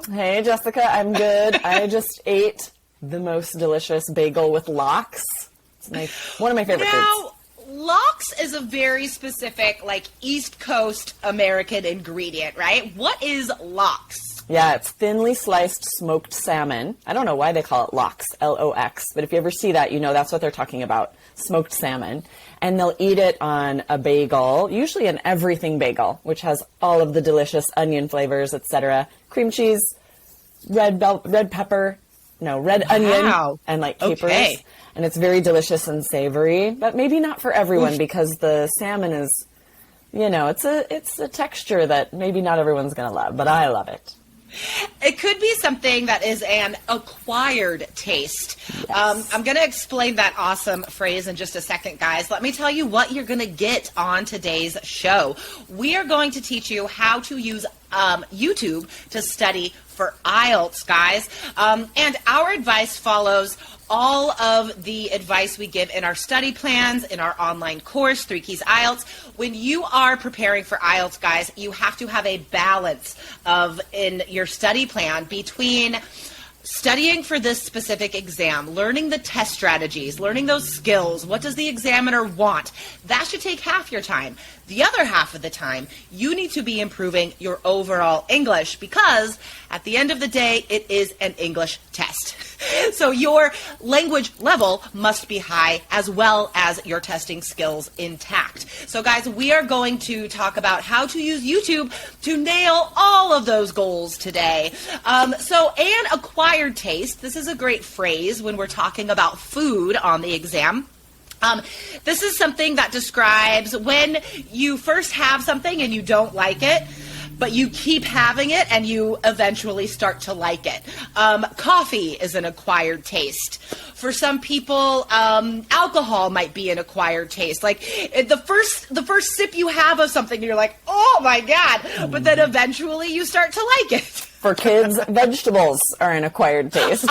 you? Hey, Jessica, I'm good. I just ate the most delicious bagel with lox. It's one of my favorite foods. Lox is a very specific, like, East Coast American ingredient, right? What is lox? Yeah, it's thinly sliced smoked salmon. I don't know why they call it lox, L-O-X, but if you ever see that, you know that's what they're talking about, smoked salmon. And they'll eat it on a bagel, usually an everything bagel, which has all of the delicious onion flavors, etc. Cream cheese, red onion, and like capers. Okay. And it's very delicious and savory, but maybe not for everyone because the salmon is, you know, it's a texture that maybe not everyone's going to love, but I love it. It could be something that is an acquired taste. Yes. I'm going to explain that awesome phrase in just a second, guys. Let me tell you what you're going to get on today's show. We are going to teach you how to use YouTube to study for IELTS, guys. And our advice follows all of the advice we give in our study plans, in our online course, 3 Keys IELTS. When you are preparing for IELTS, guys, you have to have a balance in your study plan between studying for this specific exam, learning the test strategies, learning those skills. What does the examiner want? That should take half your time. The other half of the time, you need to be improving your overall English because at the end of the day, it is an English test. So your language level must be high as well as your testing skills intact. So guys, we are going to talk about how to use YouTube to nail all of those goals today. So an acquired taste, this is a great phrase when we're talking about food on the exam. This is something that describes when you first have something and you don't like it, but you keep having it and you eventually start to like it. Coffee is an acquired taste. For some people, alcohol might be an acquired taste. Like the first sip you have of something, you're like, oh my God, but then eventually you start to like it. For kids, vegetables are an acquired taste.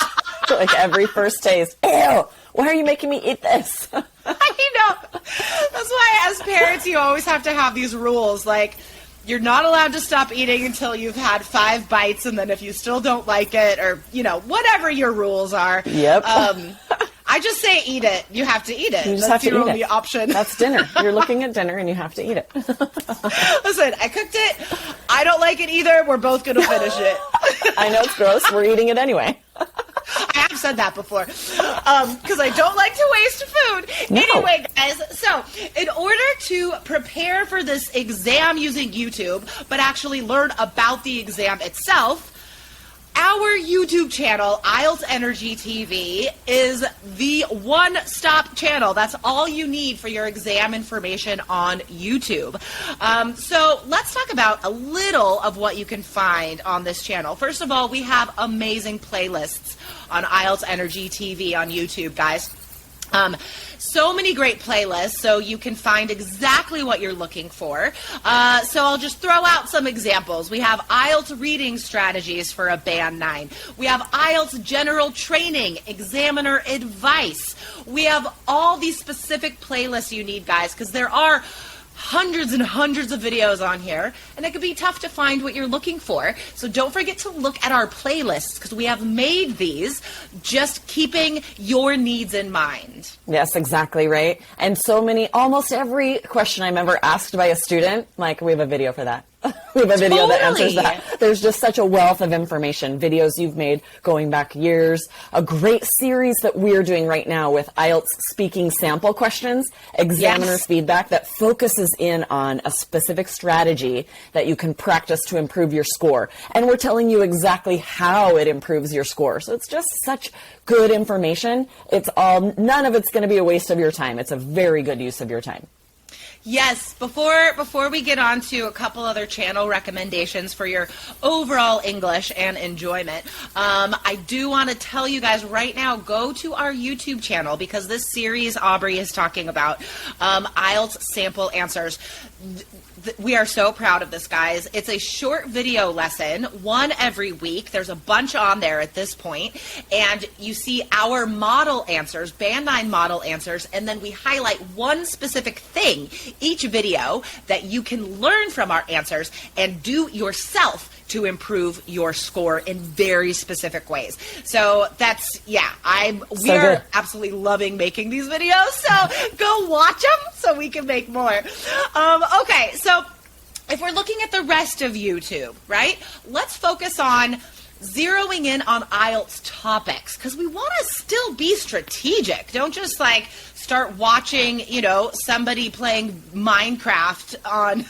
Like every first taste, ew, why are you making me eat this? I know. That's why as parents, you always have to have these rules. Like, you're not allowed to stop eating until you've had 5 bites, and then if you still don't like it, or, you know, whatever your rules are. Yep. I just say eat it. You have to eat it. You just have to eat it. That's your only option. That's dinner. You're looking at dinner and you have to eat it. Listen, I cooked it. I don't like it either. We're both going to finish it. I know it's gross. We're eating it anyway. I have said that before because I don't like to waste food. No. Anyway, guys, so in order to prepare for this exam using YouTube, but actually learn about the exam itself, our YouTube channel, IELTS Energy TV, is the one-stop channel. That's all you need for your exam information on YouTube. So let's talk about a little of what you can find on this channel. First of all, we have amazing playlists on IELTS Energy TV on YouTube, guys. So many great playlists, so you can find exactly what you're looking for. So I'll just throw out some examples. We have IELTS reading strategies for a Band 9. We have IELTS general training, examiner advice. We have all these specific playlists you need, guys, because there are hundreds and hundreds of videos on here, and it could be tough to find what you're looking for. So don't forget to look at our playlists because we have made these just keeping your needs in mind. Yes, exactly right. And so many, almost every question I'm ever asked by a student, like, we have a video for that. We have a video that answers that. There's just such a wealth of information, videos you've made going back years, a great series that we're doing right now with IELTS speaking sample questions, examiner's feedback that focuses in on a specific strategy that you can practice to improve your score. And we're telling you exactly how it improves your score. So it's just such good information. None of it's going to be a waste of your time. It's a very good use of your time. Yes, before we get on to a couple other channel recommendations for your overall English and enjoyment, I do want to tell you guys right now, go to our YouTube channel because this series Aubrey is talking about, IELTS sample answers. We are so proud of this, guys. It's a short video lesson, one every week. There's a bunch on there at this point, and you see our model answers, Band 9 model answers, and then we highlight one specific thing each video that you can learn from our answers and do yourself to improve your score in very specific ways. So that's, we are absolutely loving making these videos. So go watch them so we can make more. Okay, so if we're looking at the rest of YouTube, right, let's focus on zeroing in on IELTS topics, because we want to still be strategic. Don't just like start watching, somebody playing Minecraft on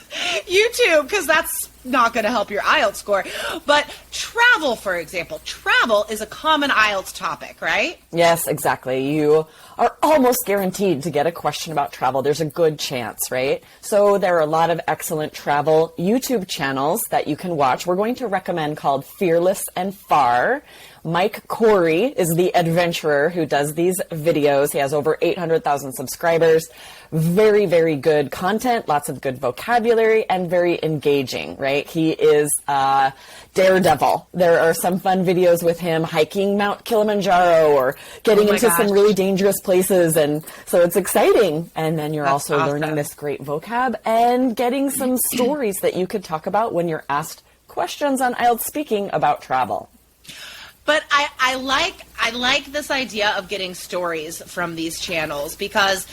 YouTube, because that's not going to help your IELTS score. But travel, for example, travel is a common IELTS topic, right? Yes, exactly. You are almost guaranteed to get a question about travel. There's a good chance, right? So there are a lot of excellent travel YouTube channels that you can watch. We're going to recommend called Fearless and Far. Mike Corey is the adventurer who does these videos. He has over 800,000 subscribers. Very, very good content, lots of good vocabulary, and very engaging, right? He is a daredevil. There are some fun videos with him hiking Mount Kilimanjaro or getting into some really dangerous places, and so it's exciting. And then you're also learning this great vocab and getting some stories that you could talk about when you're asked questions on IELTS speaking about travel. But I like this idea of getting stories from these channels, because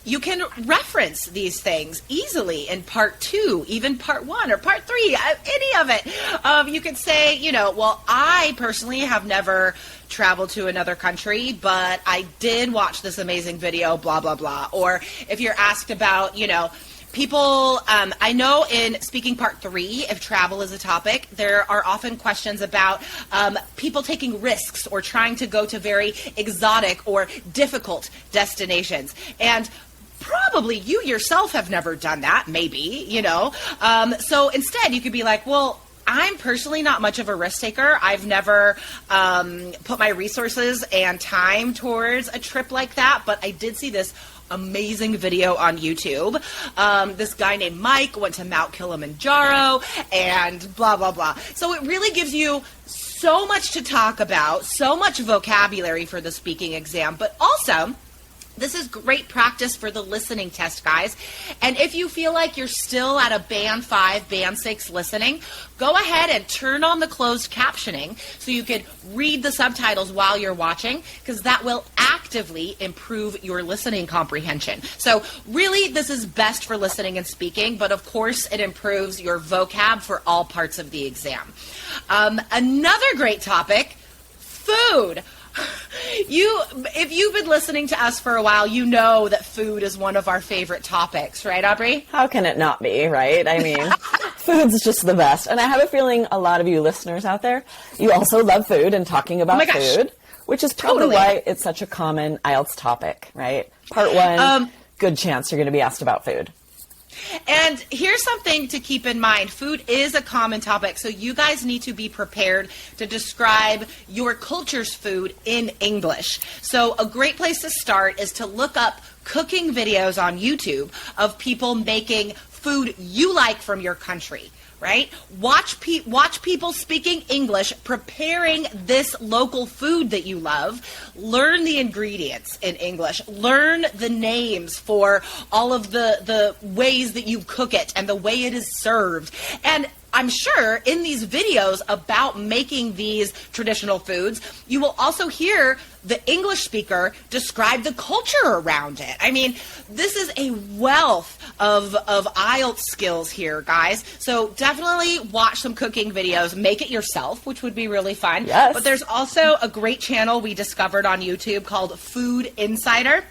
you can reference these things easily in part 2, even part 1 or part 3, any of it. You could say, well, I personally have never traveled to another country, but I did watch this amazing video, blah, blah, blah. Or if you're asked about, people, I know in speaking part 3, if travel is a topic, there are often questions about people taking risks or trying to go to very exotic or difficult destinations. And probably you yourself have never done that, maybe, So instead you could be like, well, I'm personally not much of a risk taker. I've never put my resources and time towards a trip like that, but I did see this amazing video on YouTube. This guy named Mike went to Mount Kilimanjaro and blah, blah, blah. So it really gives you so much to talk about, so much vocabulary for the speaking exam, but also this is great practice for the listening test, guys. And if you feel like you're still at a band 5, band 6 listening, go ahead and turn on the closed captioning so you can read the subtitles while you're watching, because that will actively improve your listening comprehension. So really, this is best for listening and speaking, but of course it improves your vocab for all parts of the exam. Another great topic, food. If you've been listening to us for a while, you know that food is one of our favorite topics, right, Aubrey? How can it not be, right? I mean, food's just the best. And I have a feeling a lot of you listeners out there, you also love food and talking about food, which is probably why it's such a common IELTS topic, right? Part 1, good chance you're going to be asked about food. And here's something to keep in mind. Food is a common topic, so you guys need to be prepared to describe your culture's food in English. So a great place to start is to look up cooking videos on YouTube of people making food you like from your country. Right? Watch people speaking English, preparing this local food that you love. Learn the ingredients in English. Learn the names for all of the ways that you cook it and the way it is served. And I'm sure in these videos about making these traditional foods, you will also hear the English speaker describe the culture around it. I mean, this is a wealth of IELTS skills here, guys. So definitely watch some cooking videos. Make it yourself, which would be really fun. Yes. But there's also a great channel we discovered on YouTube called Food Insider.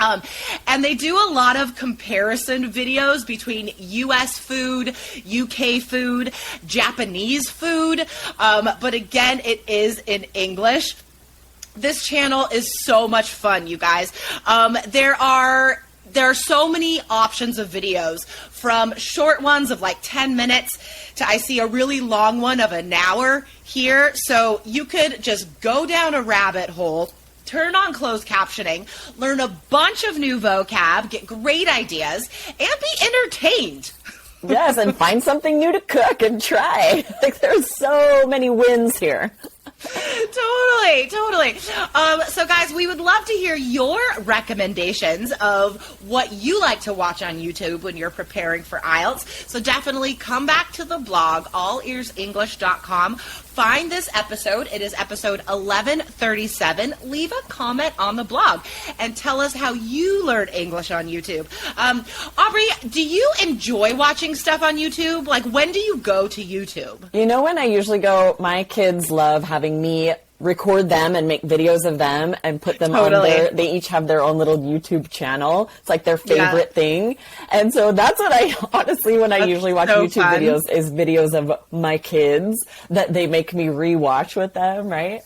And they do a lot of comparison videos between U.S. food, UK food, Japanese food, but again, it is in English. This channel is so much fun, you guys. There are so many options of videos, from short ones of like 10 minutes to I see a really long one of an hour here. So you could just go down a rabbit hole, turn on closed captioning, learn a bunch of new vocab, get great ideas, and be entertained. Yes, and find something new to cook and try. Like, there's so many wins here. Totally. So guys, we would love to hear your recommendations of what you like to watch on YouTube when you're preparing for IELTS. So definitely come back to the blog, allearsenglish.com. Find this episode. It is episode 1137. Leave a comment on the blog and tell us how you learned English on YouTube. Aubrey, do you enjoy watching stuff on YouTube? Like, when do you go to YouTube? You know when I usually go, my kids love having me record them and make videos of them and put them on their, they each have their own little YouTube channel. It's like their favorite thing. And so that's what I, honestly, when I usually watch YouTube videos, is videos of my kids that they make me rewatch with them, right?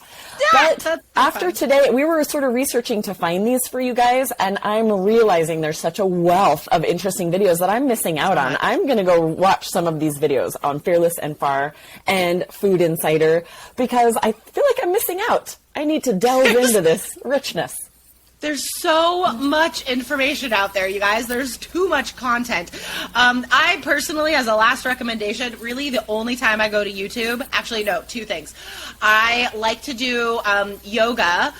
Yeah, but after today, we were sort of researching to find these for you guys, and I'm realizing there's such a wealth of interesting videos that I'm missing out on. I'm going to go watch some of these videos on Fearless and Far and Food Insider because I feel like I'm missing out. I need to delve into this richness. There's so much information out there, you guys. There's too much content. I personally, as a last recommendation, really the only time I go to YouTube, actually, no, two things. I like to do yoga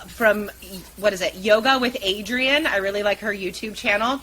from, what is it, Yoga with Adrian. I really like her YouTube channel.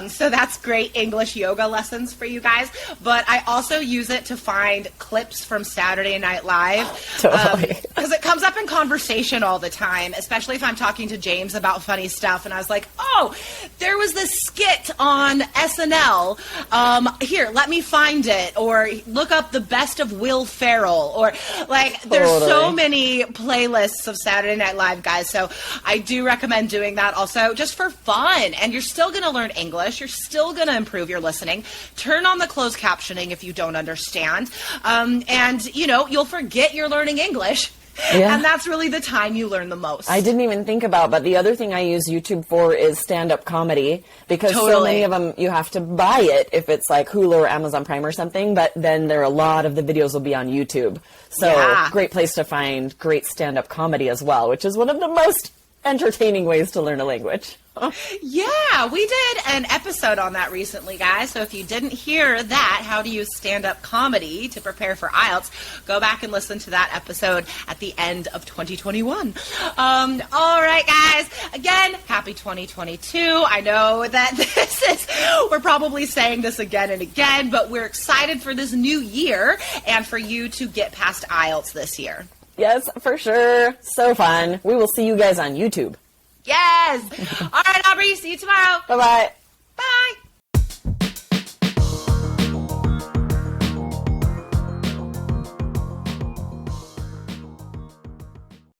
So that's great English yoga lessons for you guys. But I also use it to find clips from Saturday Night Live. Totally. Because it comes up in conversation all the time, especially if I'm talking to James about funny stuff. And I was like, oh, there was this skit on SNL. Here, let me find it. Or look up the best of Will Ferrell. Or like, there's so many playlists of Saturday Night Live, guys. So I do recommend doing that also just for fun. And you're still going to learn English. You're still going to improve your listening. Turn on the closed captioning if you don't understand. And, you know, you'll forget you're learning English. Yeah. And that's really the time you learn the most. I didn't even think about, but the other thing I use YouTube for is stand-up comedy, because so many of them you have to buy it if it's like Hulu or Amazon Prime or something, but then there are a lot of the videos will be on YouTube. So great place to find great stand-up comedy as well, which is one of the most entertaining ways to learn a language. Yeah, we did an episode on that recently, guys. So if you didn't hear that, how to use stand-up comedy to prepare for IELTS, go back and listen to that episode at the end of 2021. All right, guys. Again, happy 2022. I know that we're probably saying this again and again, but we're excited for this new year and for you to get past IELTS this year. Yes, for sure. So fun. We will see you guys on YouTube. Yes. All right, Aubrey. See you tomorrow. Bye-bye.